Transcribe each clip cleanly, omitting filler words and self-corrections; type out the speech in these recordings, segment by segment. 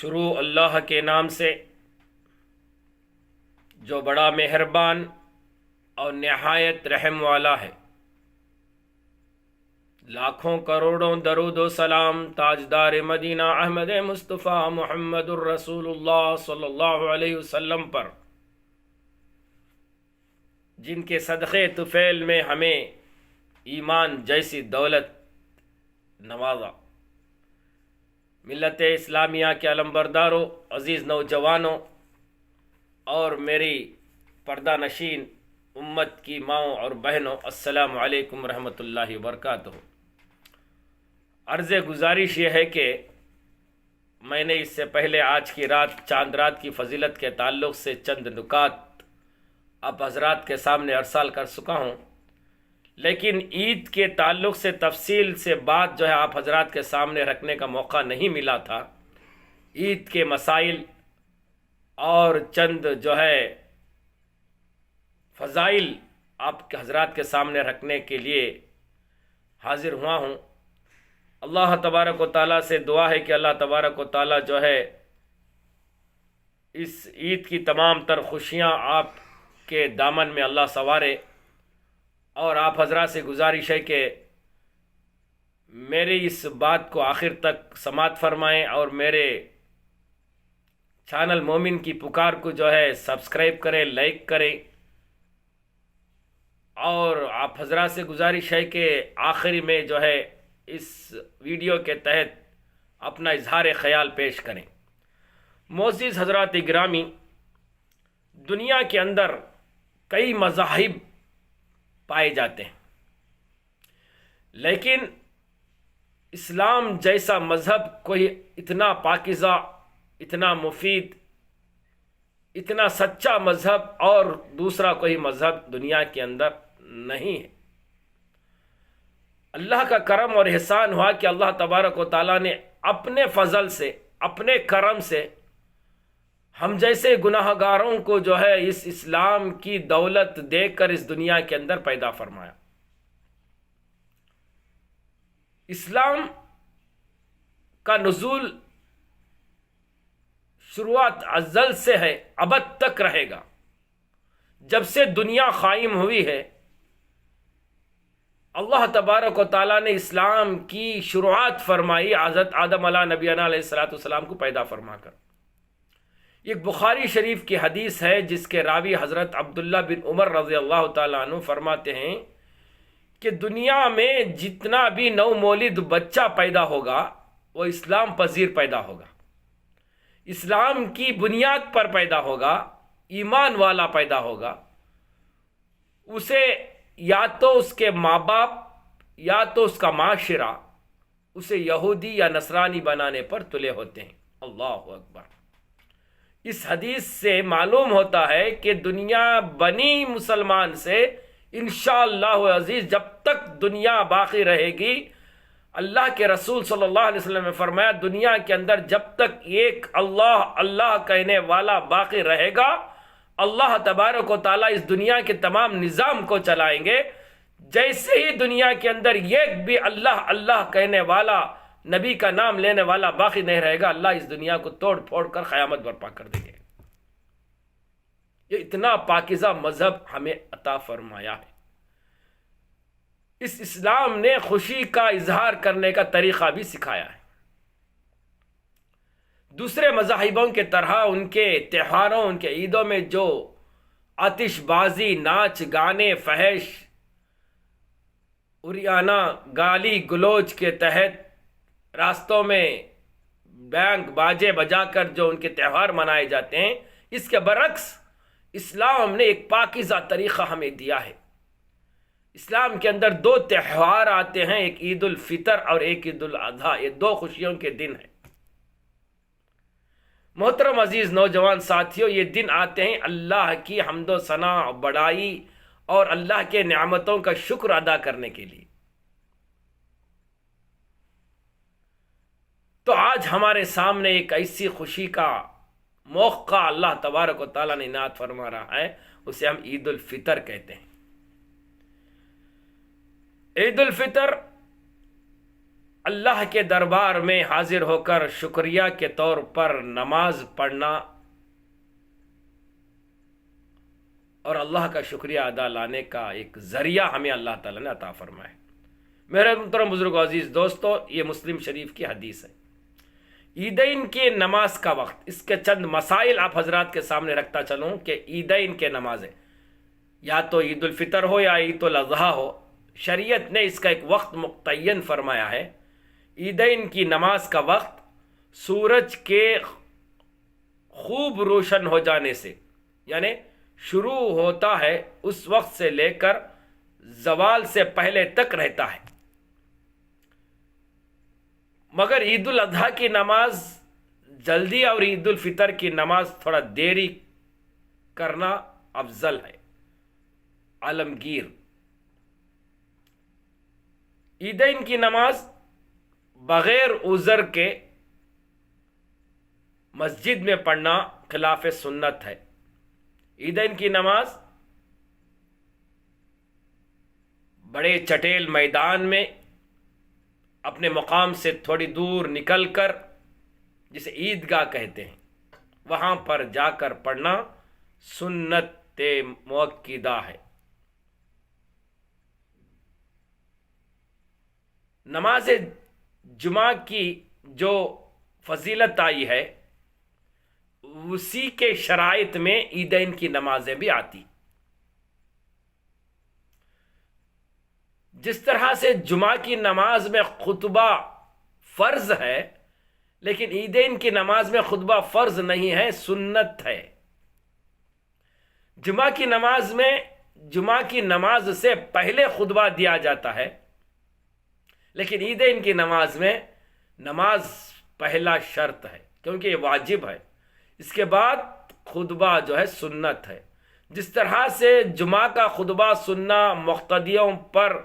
شروع اللہ کے نام سے جو بڑا مہربان اور نہایت رحم والا ہے۔ لاکھوں کروڑوں درود و سلام تاجدار مدینہ احمد مصطفیٰ محمد الرسول اللہ صلی اللہ علیہ وسلم پر، جن کے صدقے طفیل میں ہمیں ایمان جیسی دولت نوازا۔ ملت اسلامیہ کے علمبرداروں، عزیز نوجوانوں اور میری پردہ نشین امت کی ماؤں اور بہنوں، السلام علیکم ورحمۃ اللہ وبرکاتہ۔ عرض گزارش یہ ہے کہ میں نے اس سے پہلے آج کی رات چاند رات کی فضیلت کے تعلق سے چند نکات آپ حضرات کے سامنے ارسال کر چکا ہوں، لیکن عید کے تعلق سے تفصیل سے بات جو ہے آپ حضرات کے سامنے رکھنے کا موقع نہیں ملا تھا۔ عید کے مسائل اور چند جو ہے فضائل آپ کے حضرات کے سامنے رکھنے کے لیے حاضر ہوا ہوں۔ اللہ تبارک و تعالیٰ سے دعا ہے کہ اللہ تبارک و تعالیٰ جو ہے اس عید کی تمام تر خوشیاں آپ کے دامن میں اللہ سنوارے، اور آپ حضرات سے گزارش ہے کہ میری اس بات کو آخر تک سماعت فرمائیں اور میرے چینل مومن کی پکار کو جو ہے سبسکرائب کریں، لائک کریں، اور آپ حضرات سے گزارش ہے کہ آخری میں جو ہے اس ویڈیو کے تحت اپنا اظہار خیال پیش کریں۔ معزز حضرات گرامی، دنیا کے اندر کئی مذاہب پائے جاتے ہیں، لیکن اسلام جیسا مذہب کوئی اتنا پاکیزہ، اتنا مفید، اتنا سچا مذہب اور دوسرا کوئی مذہب دنیا کے اندر نہیں ہے۔ اللہ کا کرم اور احسان ہوا کہ اللہ تبارک و تعالیٰ نے اپنے فضل سے، اپنے کرم سے ہم جیسے گناہ گاروں کو جو ہے اس اسلام کی دولت دے کر اس دنیا کے اندر پیدا فرمایا۔ اسلام کا نزول شروعات ازل سے ہے، ابد تک رہے گا۔ جب سے دنیا قائم ہوئی ہے، اللہ تبارک و تعالیٰ نے اسلام کی شروعات فرمائی حضرت آدم علیہ نبینا علیہ السلام کو پیدا فرما کر۔ ایک بخاری شریف کی حدیث ہے جس کے راوی حضرت عبداللہ بن عمر رضی اللہ تعالیٰ عنہ فرماتے ہیں کہ دنیا میں جتنا بھی نو مولد بچہ پیدا ہوگا وہ اسلام پذیر پیدا ہوگا، اسلام کی بنیاد پر پیدا ہوگا، ایمان والا پیدا ہوگا۔ اسے یا تو اس کے ماں باپ یا تو اس کا معاشرہ اسے یہودی یا نصرانی بنانے پر تلے ہوتے ہیں۔ اللہ اکبر۔ اس حدیث سے معلوم ہوتا ہے کہ دنیا بنی مسلمان سے انشاءاللہ عزیز جب تک دنیا باقی رہے گی، اللہ کے رسول صلی اللہ علیہ وسلم نے فرمایا دنیا کے اندر جب تک ایک اللہ اللہ کہنے والا باقی رہے گا، اللہ تبارک و تعالیٰ اس دنیا کے تمام نظام کو چلائیں گے۔ جیسے ہی دنیا کے اندر ایک بھی اللہ اللہ کہنے والا، نبی کا نام لینے والا باقی نہیں رہے گا، اللہ اس دنیا کو توڑ پھوڑ کر قیامت برپا کر دیں گے۔ یہ اتنا پاکیزہ مذہب ہمیں عطا فرمایا ہے۔ اس اسلام نے خوشی کا اظہار کرنے کا طریقہ بھی سکھایا ہے۔ دوسرے مذاہبوں کے طرح ان کے تہواروں، ان کے عیدوں میں جو آتش بازی، ناچ گانے، فحش اریانہ، گالی گلوچ کے تحت راستوں میں بینک باجے بجا کر جو ان کے تہوار منائے جاتے ہیں، اس کے برعکس اسلام نے ایک پاکیزہ طریقہ ہمیں دیا ہے۔ اسلام کے اندر دو تہوار آتے ہیں، ایک عید الفطر اور ایک عید الاضحیٰ، یہ دو خوشیوں کے دن ہیں۔ محترم عزیز نوجوان ساتھیوں، یہ دن آتے ہیں اللہ کی حمد و ثنا، بڑائی اور اللہ کے نعمتوں کا شکر ادا کرنے کے لیے۔ تو آج ہمارے سامنے ایک ایسی خوشی کا موقع اللہ تبارک و تعالیٰ نے عنایت فرما رہا ہے، اسے ہم عید الفطر کہتے ہیں۔ عید الفطر اللہ کے دربار میں حاضر ہو کر شکریہ کے طور پر نماز پڑھنا اور اللہ کا شکریہ ادا لانے کا ایک ذریعہ ہمیں اللہ تعالیٰ نے عطا فرمایا ہے۔ میرے محترم بزرگ عزیز دوستو، یہ مسلم شریف کی حدیث ہے۔ عیدین کی نماز کا وقت، اس کے چند مسائل آپ حضرات کے سامنے رکھتا چلوں کہ عیدین کے نمازیں یا تو عید الفطر ہو یا عید الاضحیٰ ہو، شریعت نے اس کا ایک وقت متعین فرمایا ہے۔ عیدین کی نماز کا وقت سورج کے خوب روشن ہو جانے سے، یعنی شروع ہوتا ہے اس وقت سے لے کر زوال سے پہلے تک رہتا ہے، مگر عید الاضحیٰ کی نماز جلدی اور عید الفطر کی نماز تھوڑا دیری کرنا افضل ہے۔ عالمگیر عیدین کی نماز بغیر عذر کے مسجد میں پڑھنا خلاف سنت ہے۔ عیدین کی نماز بڑے چٹیل میدان میں اپنے مقام سے تھوڑی دور نکل کر، جسے عیدگاہ کہتے ہیں، وہاں پر جا کر پڑھنا سنت مؤکدہ ہے۔ نماز جمعہ کی جو فضیلت آئی ہے اسی کے شرائط میں عیدین کی نمازیں بھی آتی۔ جس طرح سے جمعہ کی نماز میں خطبہ فرض ہے، لیکن عیدین کی نماز میں خطبہ فرض نہیں ہے، سنت ہے۔ جمعہ کی نماز میں جمعہ کی نماز سے پہلے خطبہ دیا جاتا ہے، لیکن عیدین کی نماز میں نماز پہلا شرط ہے، کیونکہ یہ واجب ہے۔ اس کے بعد خطبہ جو ہے سنت ہے۔ جس طرح سے جمعہ کا خطبہ سننا مقتدیوں پر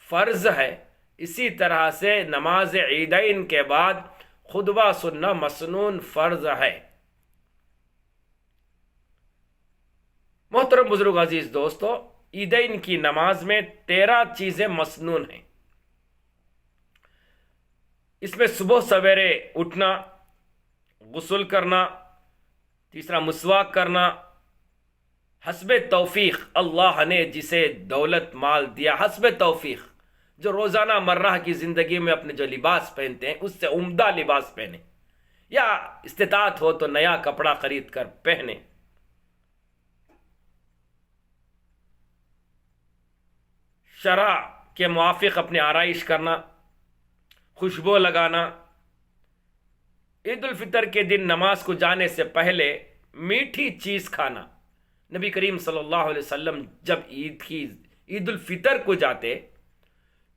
فرض ہے، اسی طرح سے نماز عیدین کے بعد خطبہ سننا مسنون فرض ہے۔ محترم بزرگ عزیز دوستو، عیدین کی نماز میں 13 چیزیں مسنون ہیں۔ اس میں صبح سویرے اٹھنا، غسل کرنا، تیسرا مسواک کرنا، حسب توفیق، اللہ نے جسے دولت مال دیا حسب توفیق، جو روزانہ مرہ کی زندگی میں اپنے جو لباس پہنتے ہیں اس سے عمدہ لباس پہنے، یا استطاعت ہو تو نیا کپڑا خرید کر پہنے۔ شرع کے موافق اپنے آرائش کرنا، خوشبو لگانا۔ عید الفطر کے دن نماز کو جانے سے پہلے میٹھی چیز کھانا۔ نبی کریم صلی اللہ علیہ وسلم جب عید الفطر کو جاتے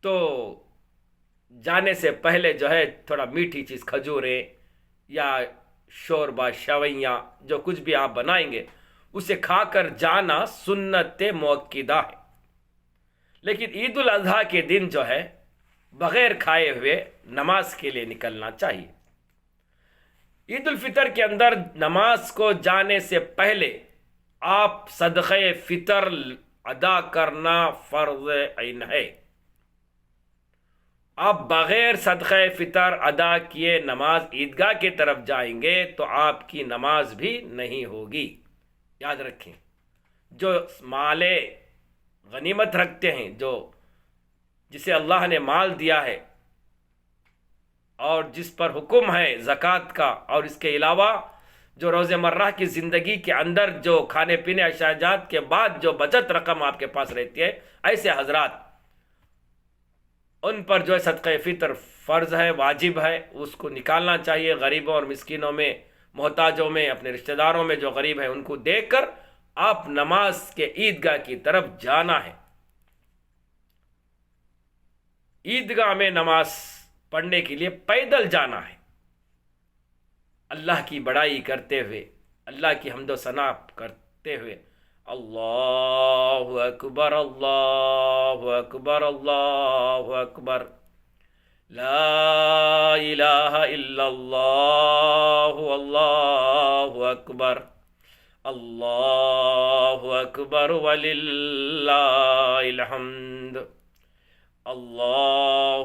تو جانے سے پہلے جو ہے تھوڑا میٹھی چیز، کھجوریں یا شوربہ، شویاں، جو کچھ بھی آپ بنائیں گے اسے کھا کر جانا سنت مؤکدہ ہے۔ لیکن عید الاضحیٰ کے دن جو ہے بغیر کھائے ہوئے نماز کے لیے نکلنا چاہیے۔ عید الفطر کے اندر نماز کو جانے سے پہلے آپ صدقہ فطر ادا کرنا فرض عین ہے۔ آپ بغیر صدقہ فطر ادا کیے نماز عیدگاہ کی طرف جائیں گے تو آپ کی نماز بھی نہیں ہوگی۔ یاد رکھیں، جو مال غنیمت رکھتے ہیں، جسے اللہ نے مال دیا ہے اور جس پر حکم ہے زکوٰۃ کا، اور اس کے علاوہ جو روز مرہ کی زندگی کے اندر جو کھانے پینے اشیاء کے بعد جو بچت رقم آپ کے پاس رہتی ہے، ایسے حضرات ان پر جو ہے صدقہ فطر فرض ہے، واجب ہے، اس کو نکالنا چاہیے۔ غریبوں اور مسکینوں میں، محتاجوں میں، اپنے رشتہ داروں میں جو غریب ہیں ان کو دے کر آپ نماز کے عیدگاہ کی طرف جانا ہے۔ عیدگاہ میں نماز پڑھنے کے لیے پیدل جانا ہے، اللہ کی بڑائی کرتے ہوئے، اللہ کی حمد و ثنا کرتے ہوئے، اللہ اکبر اللہ اکبر اللہ اکبر، لا الہ الا اللہ اللہ اکبر، اللہ اکبر وللہ الحمد، اللہ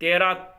13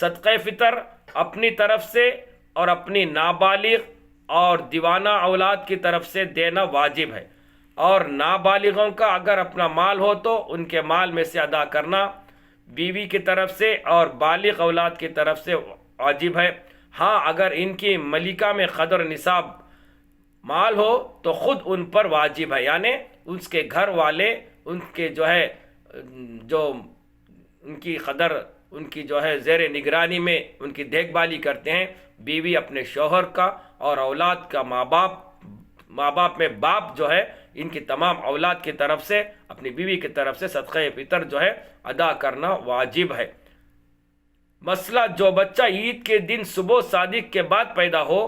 صدقہ فطر اپنی طرف سے اور اپنی نابالغ اور دیوانہ اولاد کی طرف سے دینا واجب ہے، اور نابالغوں کا اگر اپنا مال ہو تو ان کے مال میں سے ادا کرنا بیوی کی طرف سے اور بالغ اولاد کی طرف سے واجب ہے۔ ہاں، اگر ان کی ملکہ میں قدر نصاب مال ہو تو خود ان پر واجب ہے، یعنی اس کے گھر والے ان کے جو ان کی قدر ان کی زیر نگرانی میں ان کی دیکھ بھالی کرتے ہیں، بیوی اپنے شوہر کا اور اولاد کا ماں باپ میں باپ ان کی تمام اولاد کی طرف سے اپنی بیوی کی طرف سے صدقہ فطر ادا کرنا واجب ہے۔ مسئلہ جو بچہ عید کے دن صبح صادق کے بعد پیدا ہو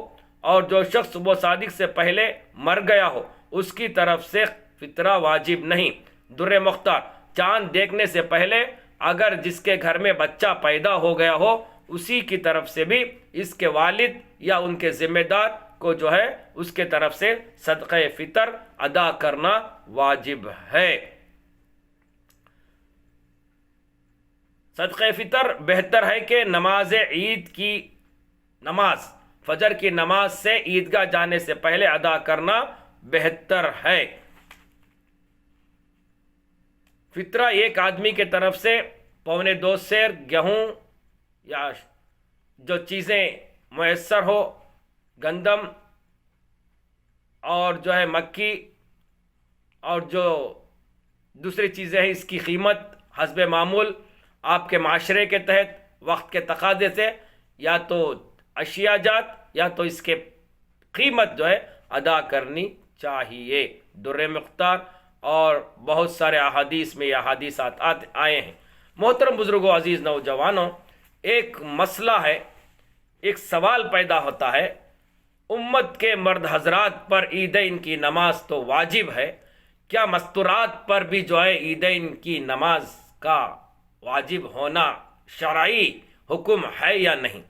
اور جو شخص صبح صادق سے پہلے مر گیا ہو، اس کی طرف سے فطرہ واجب نہیں۔ در مختار، چاند دیکھنے سے پہلے اگر جس کے گھر میں بچہ پیدا ہو گیا ہو، اسی کی طرف سے بھی اس کے والد یا ان کے ذمہ دار کو اس کے طرف سے صدقہ فطر ادا کرنا واجب ہے۔ صدقہ فطر بہتر ہے کہ نماز عید کی نماز فجر کی نماز سے عیدگاہ جانے سے پہلے ادا کرنا بہتر ہے۔ فطرہ ایک آدمی کے طرف سے 2.25 سیر گیہوں یا جو چیزیں میسر ہو، گندم اور مکی اور جو دوسری چیزیں ہیں، اس کی قیمت حسب معمول آپ کے معاشرے کے تحت وقت کے تقاضے سے یا تو اشیاء جات یا تو اس کے قیمت ادا کرنی چاہیے۔ در مختار اور بہت سارے احادیث میں یہ احادیثات آئے ہیں۔ محترم بزرگوں، عزیز نوجوانوں، ایک مسئلہ ہے، ایک سوال پیدا ہوتا ہے، امت کے مرد حضرات پر عیدین کی نماز تو واجب ہے، کیا مستورات پر بھی عیدین کی نماز کا واجب ہونا شرعی حکم ہے یا نہیں؟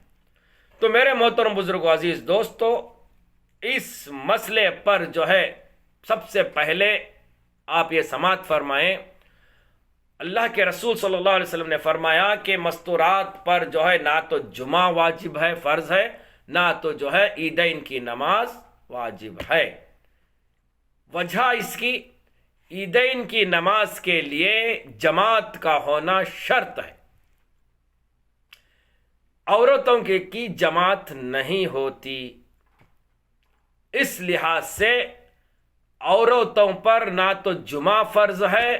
تو میرے محترم بزرگوں، عزیز دوستو، اس مسئلے پر سب سے پہلے آپ یہ سماعت فرمائیں، اللہ کے رسول صلی اللہ علیہ وسلم نے فرمایا کہ مستورات پر نہ تو جمعہ واجب ہے، فرض ہے، نہ تو عیدین کی نماز واجب ہے۔ وجہ اس کی، عیدین کی نماز کے لیے جماعت کا ہونا شرط ہے، عورتوں کی جماعت نہیں ہوتی، اس لحاظ سے عورتوں پر نہ تو جمعہ فرض ہے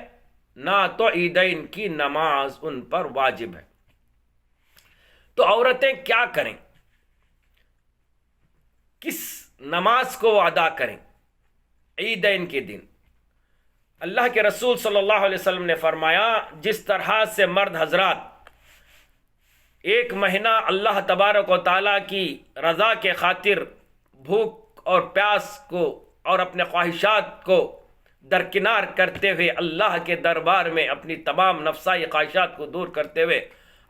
نہ تو عیدین کی نماز ان پر واجب ہے۔ تو عورتیں کیا کریں؟ کس نماز کو ادا کریں عیدین کے دن؟ اللہ کے رسول صلی اللہ علیہ وسلم نے فرمایا، جس طرح سے مرد حضرات ایک مہینہ اللہ تبارک و تعالیٰ کی رضا کے خاطر بھوک اور پیاس کو اور اپنے خواہشات کو درکنار کرتے ہوئے اللہ کے دربار میں اپنی تمام نفسائی خواہشات کو دور کرتے ہوئے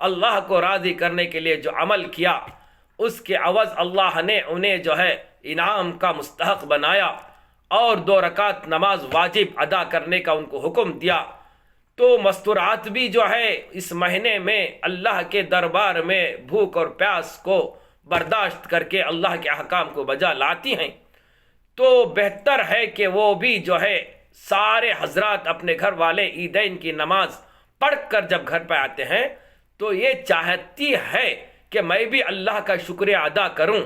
اللہ کو راضی کرنے کے لیے جو عمل کیا، اس کے عوض اللہ نے انہیں انعام کا مستحق بنایا اور 2 رکعت نماز واجب ادا کرنے کا ان کو حکم دیا۔ تو مستورات بھی اس مہینے میں اللہ کے دربار میں بھوک اور پیاس کو برداشت کر کے اللہ کے احکام کو بجا لاتی ہیں، تو بہتر ہے کہ وہ بھی سارے حضرات اپنے گھر والے عیدین کی نماز پڑھ کر جب گھر پہ آتے ہیں تو یہ چاہتی ہے کہ میں بھی اللہ کا شکریہ ادا کروں،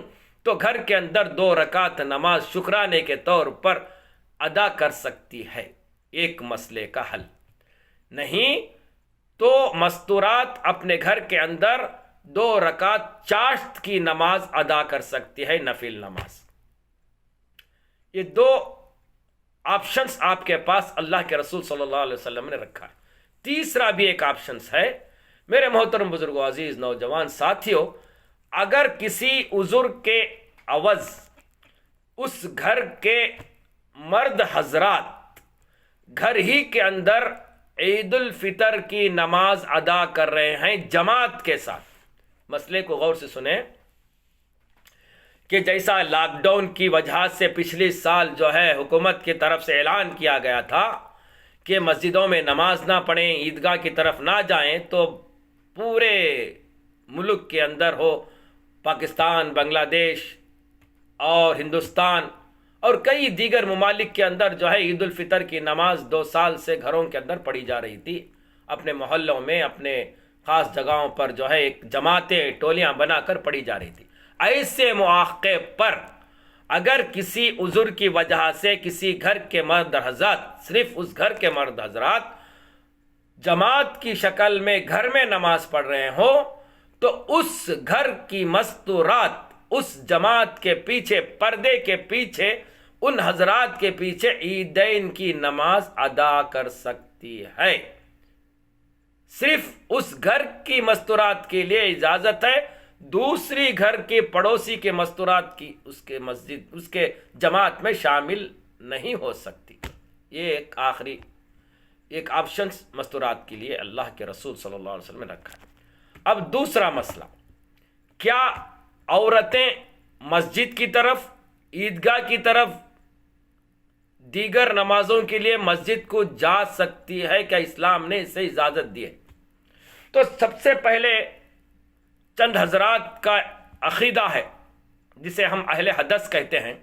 تو گھر کے اندر 2 رکعت نماز شکرانے کے طور پر ادا کر سکتی ہے۔ ایک مسئلے کا حل نہیں تو مستورات اپنے گھر کے اندر 2 رکعت چاشت کی نماز ادا کر سکتی ہے، نفل نماز۔ یہ 2 آپشنز آپ کے پاس اللہ کے رسول صلی اللہ علیہ وسلم نے رکھا ہے۔ تیسرا بھی ایک آپشنز ہے، میرے محترم بزرگوں، عزیز نوجوان ساتھیوں، اگر کسی عذر کے عوض اس گھر کے مرد حضرات گھر ہی کے اندر عید الفطر کی نماز ادا کر رہے ہیں جماعت کے ساتھ، مسئلے کو غور سے سنیں کہ جیسا لاک ڈاؤن کی وجہ سے پچھلی سال حکومت کی طرف سے اعلان کیا گیا تھا کہ مسجدوں میں نماز نہ پڑھیں، عیدگاہ کی طرف نہ جائیں، تو پورے ملک کے اندر ہو، پاکستان، بنگلہ دیش اور ہندوستان اور کئی دیگر ممالک کے اندر جو ہے عید الفطر کی نماز 2 سال سے گھروں کے اندر پڑھی جا رہی تھی، اپنے محلوں میں، اپنے خاص جگہوں پر جو ہے ایک جماعتیں، ٹولیاں بنا کر پڑھی جا رہی تھی۔ ایسے مواقع پر اگر کسی عذر کی وجہ سے کسی گھر کے مرد حضرات، صرف اس گھر کے مرد حضرات جماعت کی شکل میں گھر میں نماز پڑھ رہے ہوں تو اس گھر کی مستورات اس جماعت کے پیچھے، پردے کے پیچھے، ان حضرات کے پیچھے عیدین کی نماز ادا کر سکتی ہے۔ صرف اس گھر کی مستورات کے لیے اجازت ہے، دوسری گھر کے پڑوسی کے مستورات کی اس کے مسجد، اس کے جماعت میں شامل نہیں ہو سکتی۔ یہ ایک آپشن مستورات کے لیے اللہ کے رسول صلی اللہ علیہ وسلم نے رکھا ہے۔ اب دوسرا مسئلہ، کیا عورتیں مسجد کی طرف، عیدگاہ کی طرف، دیگر نمازوں کے لیے مسجد کو جا سکتی ہے؟ کیا اسلام نے اسے اجازت دی ہے؟ تو سب سے پہلے چند حضرات کا عقیدہ ہے جسے ہم اہل حدیث کہتے ہیں،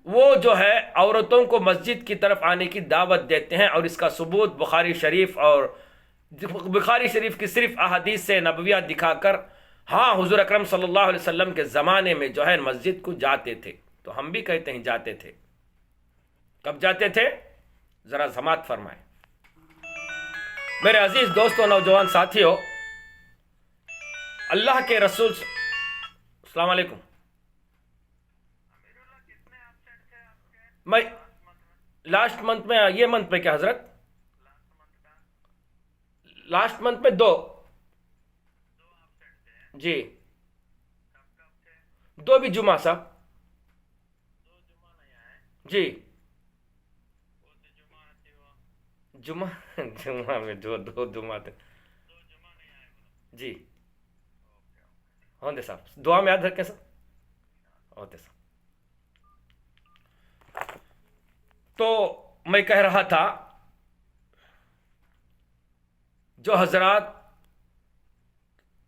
وہ جو ہے عورتوں کو مسجد کی طرف آنے کی دعوت دیتے ہیں، اور اس کا ثبوت بخاری شریف کی صرف احادیث سے نبویہ دکھا کر، ہاں حضور اکرم صلی اللہ علیہ وسلم کے زمانے میں جو ہے مسجد کو جاتے تھے، تو ہم بھی کہتے ہیں جاتے تھے۔ کب جاتے تھے؟ ذرا سماعت فرمائیں۔ میرے عزیز دوستوں، نوجوان ساتھیوں، اللہ کے رسول، السلام علیکم، میں لاسٹ منتھ میں، یہ منتھ میں کیا حضرت؟ لاسٹ منتھ میں 2 جی 2 بھی جمعہ صاحب جی، جمعہ میں 2 جمعہ تھے جی، ہوندے صاحب دعا میں یاد رکھیں صاحب، ہوتے صاحب۔ تو میں کہہ رہا تھا، جو حضرات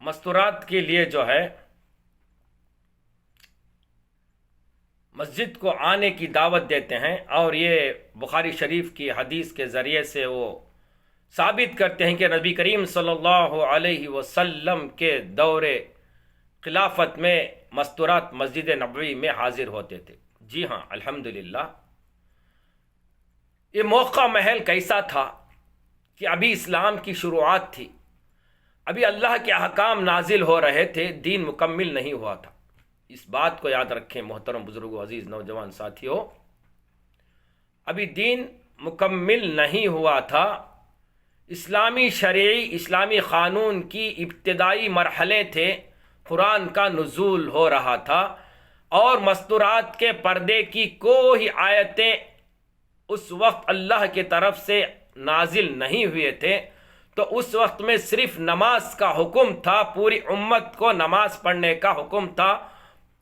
مستورات کے لیے جو ہے مسجد کو آنے کی دعوت دیتے ہیں، اور یہ بخاری شریف کی حدیث کے ذریعے سے وہ ثابت کرتے ہیں کہ نبی کریم صلی اللہ علیہ وسلم کے دور خلافت میں مستورات مسجد نبوی میں حاضر ہوتے تھے۔ جی ہاں، الحمدللہ۔ یہ موقع محل کیسا تھا کہ ابھی اسلام کی شروعات تھی، ابھی اللہ کے احکام نازل ہو رہے تھے، دین مکمل نہیں ہوا تھا۔ اس بات کو یاد رکھیں محترم بزرگوں، عزیز نوجوان ساتھیوں، ابھی دین مکمل نہیں ہوا تھا، اسلامی شرعی، اسلامی قانون کی ابتدائی مرحلے تھے، قرآن کا نزول ہو رہا تھا، اور مستورات کے پردے کی کوئی آیتیں اس وقت اللہ کی طرف سے نازل نہیں ہوئے تھے۔ تو اس وقت میں صرف نماز کا حکم تھا، پوری امت کو نماز پڑھنے کا حکم تھا،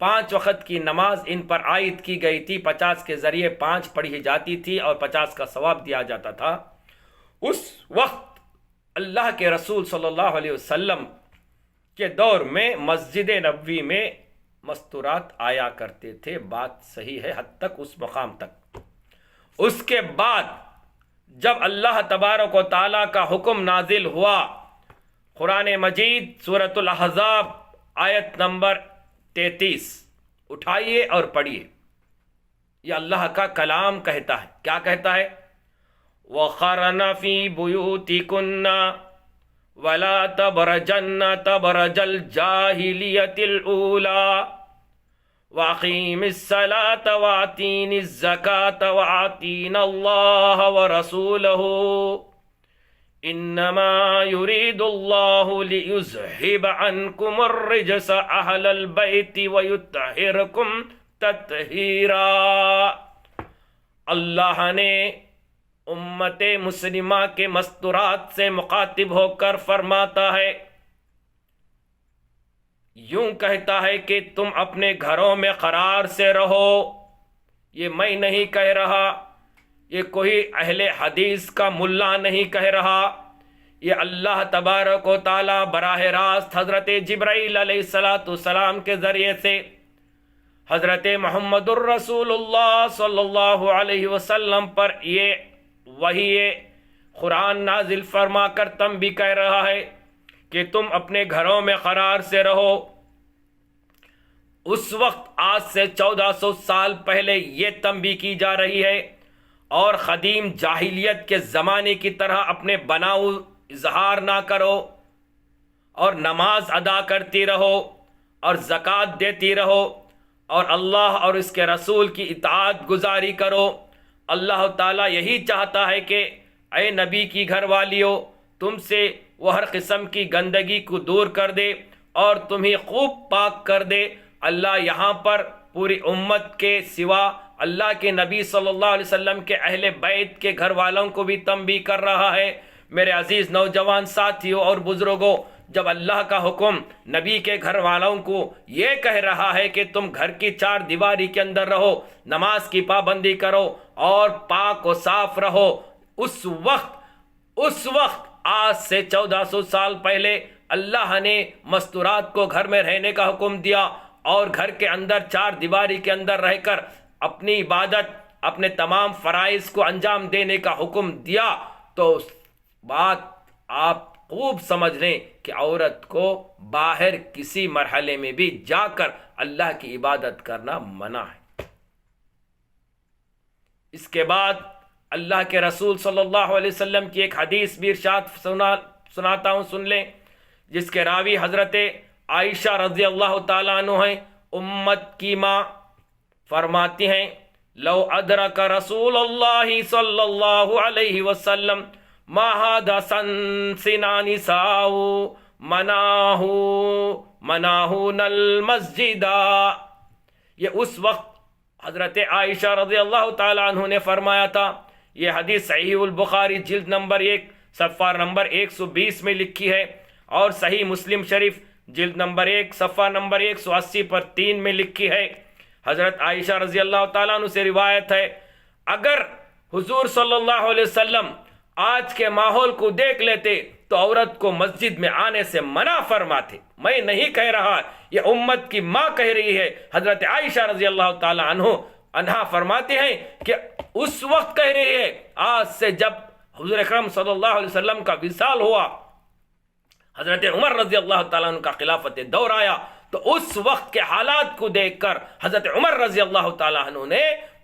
5 وقت کی نماز ان پر عائد کی گئی تھی، 50 کے ذریعے 5 پڑھی جاتی تھی اور 50 کا ثواب دیا جاتا تھا۔ اس وقت اللہ کے رسول صلی اللہ علیہ وسلم کے دور میں مسجد نبوی میں مستورات آیا کرتے تھے، بات صحیح ہے حد تک، اس مقام تک۔ اس کے بعد جب اللہ تبارک و تعالیٰ کا حکم نازل ہوا، قرآن مجید سورۃ الاحزاب آیت نمبر 33 اٹھائیے اور پڑھیے، یہ اللہ کا کلام کہتا ہے، کیا کہتا ہے؟ وَقَرْنَ فِي بُيُوتِكُنَّ وَلَا تَبْرَجَنَّ تَبْرَجَ الْجَاهِلِيَّةِ الْأُولَى وَأَقِيمِ الصَّلَاةَ وَآتِينِ الزَّكَاةَ وَآتِينَ اللَّهَ وَرَسُولَهُ إِنَّمَا يُرِيدُ اللَّهُ لِيُذْهِبَ عَنْكُمُ الرِّجْسَ أَهْلَ الْبَيْتِ وَيُطَهِّرَكُمْ تَطْهِيرًا۔ اللہ نے امت مسلمہ کے مستورات سے مخاطب ہو کر فرماتا ہے، یوں کہتا ہے کہ تم اپنے گھروں میں قرار سے رہو۔ یہ میں نہیں کہہ رہا، یہ کوئی اہل حدیث کا ملا نہیں کہہ رہا، یہ اللہ تبارک و تعالی براہ راست حضرت جبرائیل علیہ السلام کے ذریعے سے حضرت محمد الرسول اللہ صلی اللہ علیہ وسلم پر یہ وحی قرآن نازل فرما کر تنبیہ کہہ رہا ہے کہ تم اپنے گھروں میں قرار سے رہو۔ اس وقت آج سے 1400 سال پہلے یہ تنبیہ کی جا رہی ہے، اور قدیم جاہلیت کے زمانے کی طرح اپنے بناؤ اظہار نہ کرو، اور نماز ادا کرتی رہو اور زکوٰۃ دیتی رہو اور اللہ اور اس کے رسول کی اطاعت گزاری کرو۔ اللہ تعالیٰ یہی چاہتا ہے کہ اے نبی کی گھر والیو، تم سے وہ ہر قسم کی گندگی کو دور کر دے اور تمہیں خوب پاک کر دے۔ اللہ یہاں پر پوری امت کے سوا اللہ کے نبی صلی اللہ علیہ وسلم کے اہل بیت کے گھر والوں کو بھی تنبیہ کر رہا ہے۔ میرے عزیز نوجوان ساتھیوں اور بزرگوں، جب اللہ کا حکم نبی کے گھر والوں کو یہ کہہ رہا ہے کہ تم گھر کی 4 دیواری کے اندر رہو، نماز کی پابندی کرو اور پاک و صاف رہو، اس وقت آج سے 1400 سال پہلے اللہ نے مستورات کو گھر میں رہنے کا حکم دیا اور گھر کے اندر 4 دیواری کے اندر رہ کر اپنی عبادت، اپنے تمام فرائض کو انجام دینے کا حکم دیا۔ تو بات آپ خوب سمجھ لیں کہ عورت کو باہر کسی مرحلے میں بھی جا کر اللہ کی عبادت کرنا منع ہے۔ اس کے بعد اللہ کے رسول صلی اللہ علیہ وسلم کی ایک حدیث بھی ارشاد سناتا ہوں، سن لیں، جس کے راوی حضرت عائشہ رضی اللہ تعالیٰ عنہ ہیں۔ امت کی ماں فرماتی ہیں، لو ادرک رسول اللہ صلی اللہ علیہ وسلم ما حدثن نساء مناہون المسجد۔ یہ اس وقت حضرت عائشہ رضی اللہ تعالیٰ عنہ نے فرمایا تھا۔ یہ حدیث صحیح البخاری جلد نمبر 1 صفحہ نمبر 120 میں لکھی ہے، اور صحیح مسلم شریف جلد نمبر 1 صفحہ نمبر 180 پر 3 میں لکھی ہے۔ حضرت عائشہ رضی اللہ تعالیٰ عنہ سے روایت ہے، اگر حضور صلی اللہ علیہ وسلم آج کے ماحول کو دیکھ لیتے تو عورت کو مسجد میں آنے سے منع فرماتے۔ میں نہیں کہہ رہا، یہ امت کی ماں کہہ رہی ہے۔ حضرت عائشہ رضی اللہ تعالیٰ عنہا فرماتے ہیں کہ اس وقت کہہ رہی ہے، آج سے جب حضور اکرم صلی اللہ علیہ وسلم کا وصال ہوا، حضرت عمر رضی اللہ تعالیٰ عنہ کا خلافت دور آیا، تو اس وقت کے حالات کو دیکھ کر حضرت عمر رضی اللہ تعالیٰ عنہ نے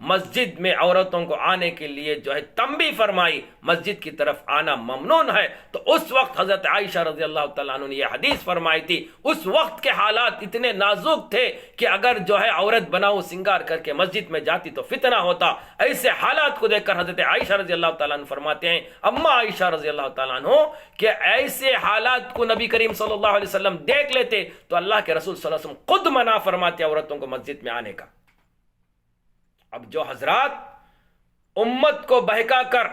مسجد میں عورتوں کو آنے کے لیے تنبیہ فرمائی، مسجد کی طرف آنا ممنون ہے۔ تو اس وقت حضرت عائشہ رضی اللہ تعالیٰ عنہ نے یہ حدیث فرمائی تھی۔ اس وقت کے حالات اتنے نازک تھے کہ اگر عورت بناؤ سنگار کر کے مسجد میں جاتی تو فتنہ ہوتا۔ ایسے حالات کو دیکھ کر حضرت عائشہ رضی اللہ تعالیٰ عنہ فرماتے ہیں، اما عائشہ رضی اللہ تعالیٰ عنہ، کہ ایسے حالات کو نبی کریم صلی اللہ علیہ وسلم دیکھ لیتے تو اللہ کے رسول صلی اللہ علیہ وسلم خود منع فرماتے عورتوں کو مسجد میں آنے کا۔ اب جو حضرات امت کو بہکا کر،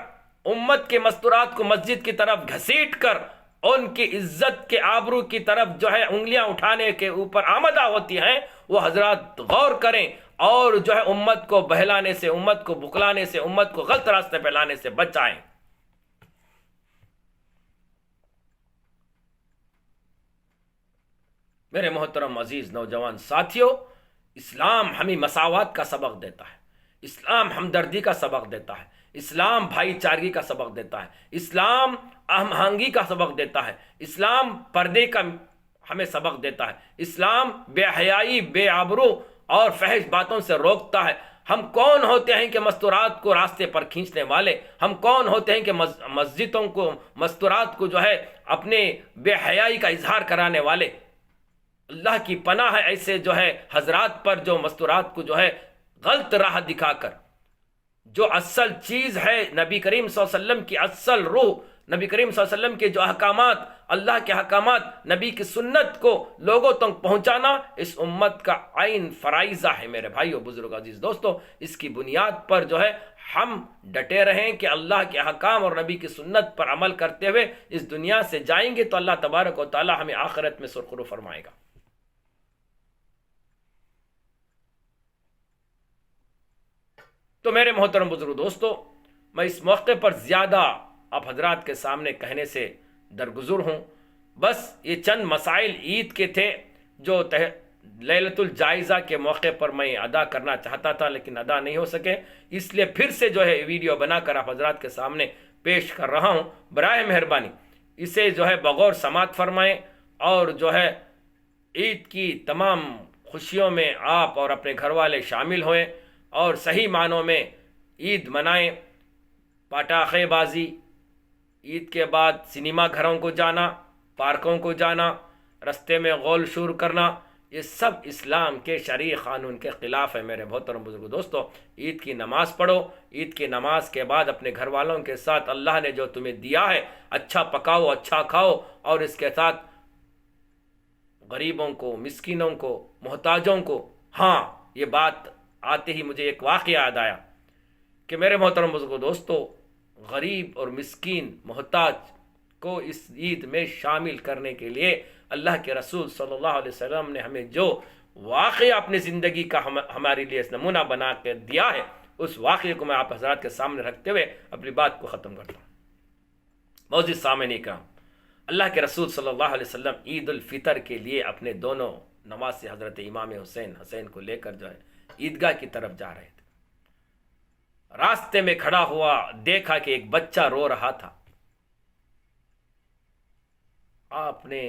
امت کے مستورات کو مسجد کی طرف گھسیٹ کر ان کی عزت کے آبرو کی طرف انگلیاں اٹھانے کے اوپر آمدہ ہوتی ہیں، وہ حضرات غور کریں اور امت کو بہلانے سے، امت کو بکلانے سے، امت کو غلط راستے پہ لانے سے بچائیں۔ میرے محترم عزیز نوجوان ساتھیوں، اسلام ہمیں مساوات کا سبق دیتا ہے، اسلام ہمدردی کا سبق دیتا ہے، اسلام بھائی چارگی کا سبق دیتا ہے، اسلام ہم آہنگی کا سبق دیتا ہے، اسلام پردے کا ہمیں سبق دیتا ہے، اسلام بے حیائی، بے آبرو اور فحش باتوں سے روکتا ہے۔ ہم کون ہوتے ہیں کہ مستورات کو راستے پر کھینچنے والے؟ ہم کون ہوتے ہیں کہ مسجدوں کو، مستورات کو اپنے بے حیائی کا اظہار کرانے والے؟ اللہ کی پناہ ہے ایسے حضرات پر جو مستورات کو غلط راہ دکھا کر، جو اصل چیز ہے نبی کریم صلی اللہ علیہ وسلم کی اصل روح، نبی کریم صلی اللہ علیہ وسلم کے جو احکامات، اللہ کے احکامات، نبی کی سنت کو لوگوں تک پہنچانا اس امت کا عین فرائضہ ہے۔ میرے بھائیو، بزرگ، عزیز دوستو، اس کی بنیاد پر ہم ڈٹے رہیں کہ اللہ کے احکام اور نبی کی سنت پر عمل کرتے ہوئے اس دنیا سے جائیں گے تو اللہ تبارک و تعالی ہمیں آخرت میں سرخرو فرمائے گا۔ تو میرے محترم بزرگ دوستو، میں اس موقع پر زیادہ آپ حضرات کے سامنے کہنے سے درگزر ہوں۔ بس یہ چند مسائل عید کے تھے جو لیلۃ الجائزہ کے موقع پر میں ادا کرنا چاہتا تھا، لیکن ادا نہیں ہو سکے، اس لیے پھر سے جو ہے ویڈیو بنا کر آپ حضرات کے سامنے پیش کر رہا ہوں۔ برائے مہربانی اسے جو ہے بغور سماعت فرمائیں، اور جو ہے عید کی تمام خوشیوں میں آپ اور اپنے گھر والے شامل ہوئیں، اور صحیح معنوں میں عید منائیں۔ پٹاخے بازی، عید کے بعد سنیما گھروں کو جانا، پارکوں کو جانا، رستے میں غول شور کرنا، یہ سب اسلام کے شرعی قانون کے خلاف ہے۔ میرے محترم بزرگو دوستو، عید کی نماز پڑھو، عید کی نماز کے بعد اپنے گھر والوں کے ساتھ اللہ نے جو تمہیں دیا ہے اچھا پکاؤ، اچھا کھاؤ، اور اس کے ساتھ غریبوں کو، مسکینوں کو، محتاجوں کو۔ ہاں، یہ بات آتے ہی مجھے ایک واقعہ یاد آیا کہ میرے محترم بزرگو دوستو، غریب اور مسکین محتاج کو اس عید میں شامل کرنے کے لیے اللہ کے رسول صلی اللہ علیہ وسلم نے ہمیں جو واقعہ اپنی زندگی کا ہمارے لیے نمونہ بنا کے دیا ہے، اس واقعے کو میں آپ حضرات کے سامنے رکھتے ہوئے اپنی بات کو ختم کرتا ہوں۔ معزز سامعین اکرام، اللہ کے رسول صلی اللہ علیہ وسلم عید الفطر کے لیے اپنے دونوں نواسے حضرت امام حسین کو لے کر جو ہے عیدگاہ کی طرف جا رہے تھے۔ راستے میں کھڑا ہوا، دیکھا کہ ایک بچہ رو رہا تھا۔ آپ نے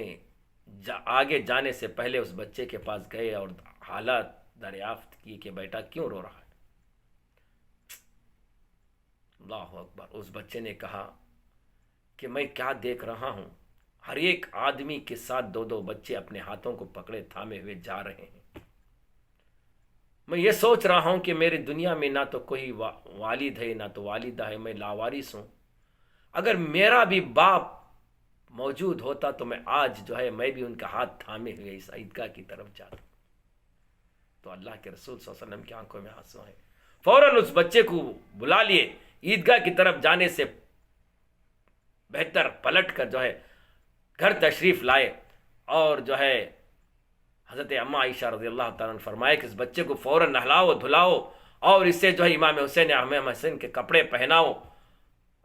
آگے جانے سے پہلے اس بچے کے پاس گئے اور حالات دریافت کی کہ بیٹا کیوں رو رہا ہے؟ اللہ اکبر۔ اس بچے نے کہا کہ میں کیا دیکھ رہا ہوں، ہر ایک آدمی کے ساتھ دو دو بچے اپنے ہاتھوں کو پکڑے تھامے ہوئے جا رہے ہیں۔ میں یہ سوچ رہا ہوں کہ میری دنیا میں نہ تو کوئی والد ہے نہ تو والدہ ہے، میں لاوارث ہوں۔ اگر میرا بھی باپ موجود ہوتا تو میں آج جو ہے میں بھی ان کا ہاتھ تھامے ہوئے اس عیدگاہ کی طرف جاتا۔ تو اللہ کے رسول صلی اللہ علیہ وسلم کی آنکھوں میں آنسو ہیں، فوراً اس بچے کو بلا لیے، عیدگاہ کی طرف جانے سے بہتر پلٹ کر جو ہے گھر تشریف لائے، اور جو ہے حضرت اماں عائشہ رضی اللہ تعالیٰ عنہ فرمائے کہ اس بچے کو فوراً نہلاؤ دھلاؤ، اور اس سے جو ہے امام حسین کے کپڑے پہناؤ،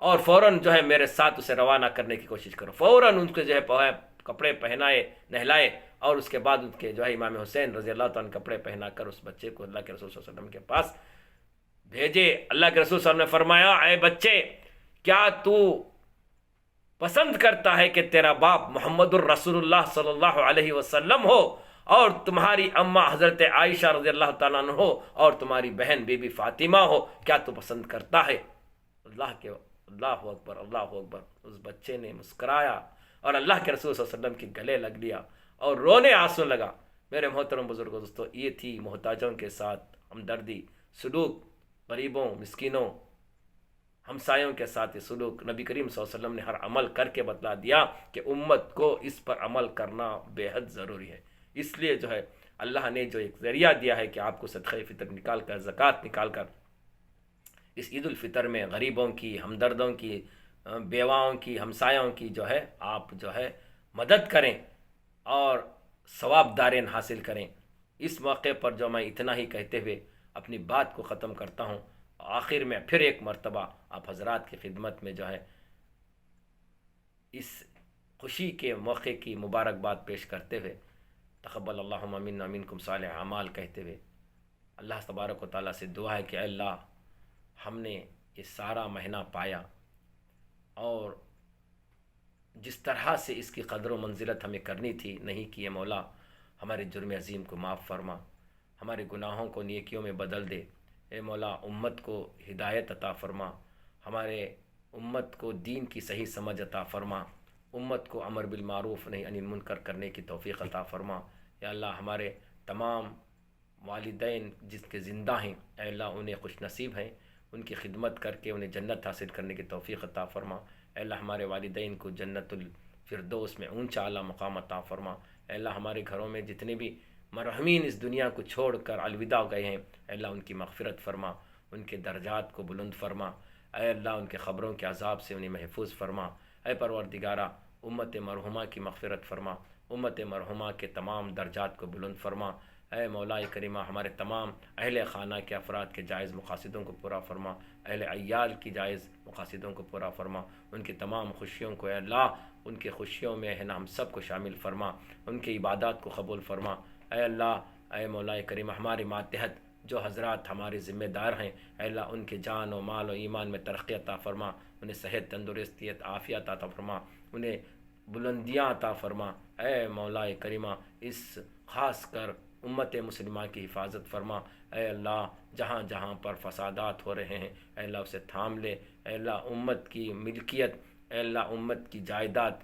اور فوراً جو ہے میرے ساتھ اسے روانہ کرنے کی کوشش کرو۔ فوراً ان کے جو ہے کپڑے پہنائے، نہلائے، اور اس کے بعد ان کے جو ہے امام حسین رضی اللہ تعالیٰ عنہ کپڑے پہنا کر اس بچے کو اللہ کے رسول صلی اللہ علیہ وسلم کے پاس بھیجے۔ اللہ کے رسول صلی اللہ علیہ وسلم نے فرمایا، اے بچے، کیا تو پسند کرتا ہے کہ تیرا باپ محمد الرسول اللہ صلی اللہ علیہ وسلم ہو، اور تمہاری اماں حضرت عائشہ رضی اللہ تعالیٰ عنہ ہو، اور تمہاری بہن بی بی فاطمہ ہو؟ کیا تو پسند کرتا ہے؟ اللہ اکبر، اللہ اکبر۔ اس بچے نے مسکرایا اور اللہ کے رسول صلی اللہ علیہ وسلم کے گلے لگ لیا اور رونے آنسو لگا۔ میرے محترم بزرگوں دوستو، یہ تھی محتاجوں کے ساتھ ہمدردی، سلوک، غریبوں، مسکینوں، ہمسایوں کے ساتھ یہ سلوک۔ نبی کریم صلی اللہ علیہ وسلم نے ہر عمل کر کے بتلا دیا کہ امت کو اس پر عمل کرنا بے حد ضروری ہے۔ اس لیے جو ہے اللہ نے جو ایک ذریعہ دیا ہے کہ آپ کو صدقہ فطر نکال کر، زکوٰۃ نکال کر اس عید الفطر میں غریبوں کی، ہمدردوں کی، بیواؤں کی، ہمسایوں کی جو ہے آپ جو ہے مدد کریں اور ثواب دارین حاصل کریں۔ اس موقع پر جو میں اتنا ہی کہتے ہوئے اپنی بات کو ختم کرتا ہوں۔ آخر میں پھر ایک مرتبہ آپ حضرات کی خدمت میں جو ہے اس خوشی کے موقع کی مبارکباد پیش کرتے ہوئے تقبل اللہم منا منکم صالح اعمال کہتے ہوئے اللہ تبارک و تعالیٰ سے دعا ہے کہ اے اللہ، ہم نے یہ سارا مہینہ پایا، اور جس طرح سے اس کی قدر و منزلت ہمیں کرنی تھی نہیں کی، مولا ہمارے جرم عظیم کو معاف فرما، ہمارے گناہوں کو نیکیوں میں بدل دے۔ اے مولا، امت کو ہدایت عطا فرما، ہمارے امت کو دین کی صحیح سمجھ عطا فرما، امت کو امر بالمعروف نہی عن المنکر کرنے کی توفیق عطا فرما۔ یا اللہ، ہمارے تمام والدین جس کے زندہ ہیں، اے اللہ انہیں خوش نصیب ہیں، ان کی خدمت کر کے انہیں جنت حاصل کرنے کی توفیق عطا فرما۔ اے اللہ، ہمارے والدین کو جنت الفردوس میں اونچا اعلیٰ مقام عطا فرما۔ اے اللہ، ہمارے گھروں میں جتنے بھی مرحومین اس دنیا کو چھوڑ کر الوداع گئے ہیں، اے اللہ ان کی مغفرت فرما، ان کے درجات کو بلند فرما۔ اے اللہ، ان کے قبروں کے عذاب سے انہیں محفوظ فرما۔ اے پروردگارہ، امت مرحومہ کی مغفرت فرما، امت مرحومہ کے تمام درجات کو بلند فرما۔ اے مولا کریمہ ہمارے تمام اہل خانہ کے افراد کے جائز مقاصدوں کو پورا فرما، اہل عیال کی جائز مقاصدوں کو پورا فرما، ان کی تمام خوشیوں کو اے اللہ ان کی خوشیوں میں ہے نا ہم سب کو شامل فرما، ان کی عبادات کو قبول فرما۔ اے اللہ اے مولا کریم ہمارے ماتحت جو حضرات ہمارے ذمہ دار ہیں اے اللہ ان کے جان و مال و ایمان میں ترقی عطا فرما، انہیں صحت تندرستیت عافیت عطا فرما، انہیں بلندیاں عطا فرما۔ اے مولا کریمہ اس خاص کر امت مسلمہ کی حفاظت فرما۔ اے اللہ جہاں جہاں پر فسادات ہو رہے ہیں اے اللہ اسے تھام لے۔ اے اللہ امت کی ملکیت، اے اللہ امت کی جائیداد،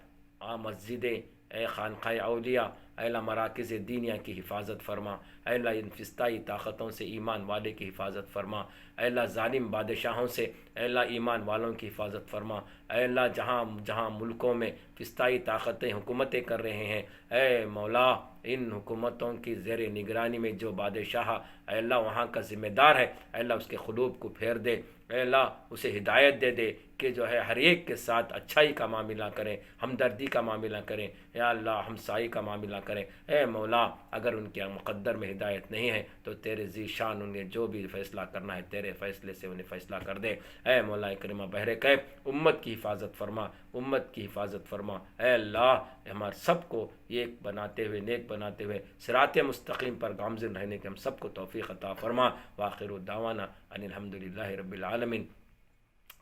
مسجدیں، اے خانقاہ اولیاء، اے اللہ مراکز دینیہ کی حفاظت فرما۔ اے اللہ ان فسطائی طاقتوں سے ایمان والے کی حفاظت فرما۔ اے اللہ ظالم بادشاہوں سے اے اللہ ایمان والوں کی حفاظت فرما۔ اے اللہ جہاں جہاں ملکوں میں فسطائی طاقتیں حکومتیں کر رہے ہیں اے مولا ان حکومتوں کی زیر نگرانی میں جو بادشاہ اے اللہ وہاں کا ذمہ دار ہے اے اللہ اس کے قلوب کو پھیر دے، اے اللہ اسے ہدایت دے دے کہ جو ہے ہر ایک کے ساتھ اچھائی کا معاملہ کریں، ہمدردی کا معاملہ کریں، یا اللہ ہمسائی کا معاملہ کریں۔ اے مولا اگر ان کے مقدر میں ہدایت نہیں ہے تو تیرے ذی شان انہیں جو بھی فیصلہ کرنا ہے تیرے فیصلے سے انہیں فیصلہ کر دے۔ اے مولا کریمہ بہر کیف امت کی حفاظت فرما، امت کی حفاظت فرما۔ اے اللہ ہمارے سب کو ایک بناتے ہوئے نیک بناتے ہوئے صراط مستقیم پر گامزن رہنے کے ہم سب کو توفیق عطا فرما۔ وآخر دعوانا ان الحمدللہ رب العالمین۔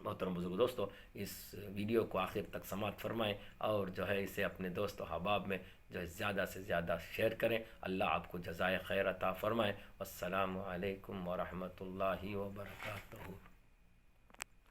محترم بزرگ دوستو اس ویڈیو کو آخر تک سماعت فرمائیں اور جو ہے اسے اپنے دوست و احباب میں جو ہے زیادہ سے زیادہ شیئر کریں۔ اللہ آپ کو جزائے خیر عطا فرمائے۔ والسلام علیکم ورحمۃ اللہ وبرکاتہ۔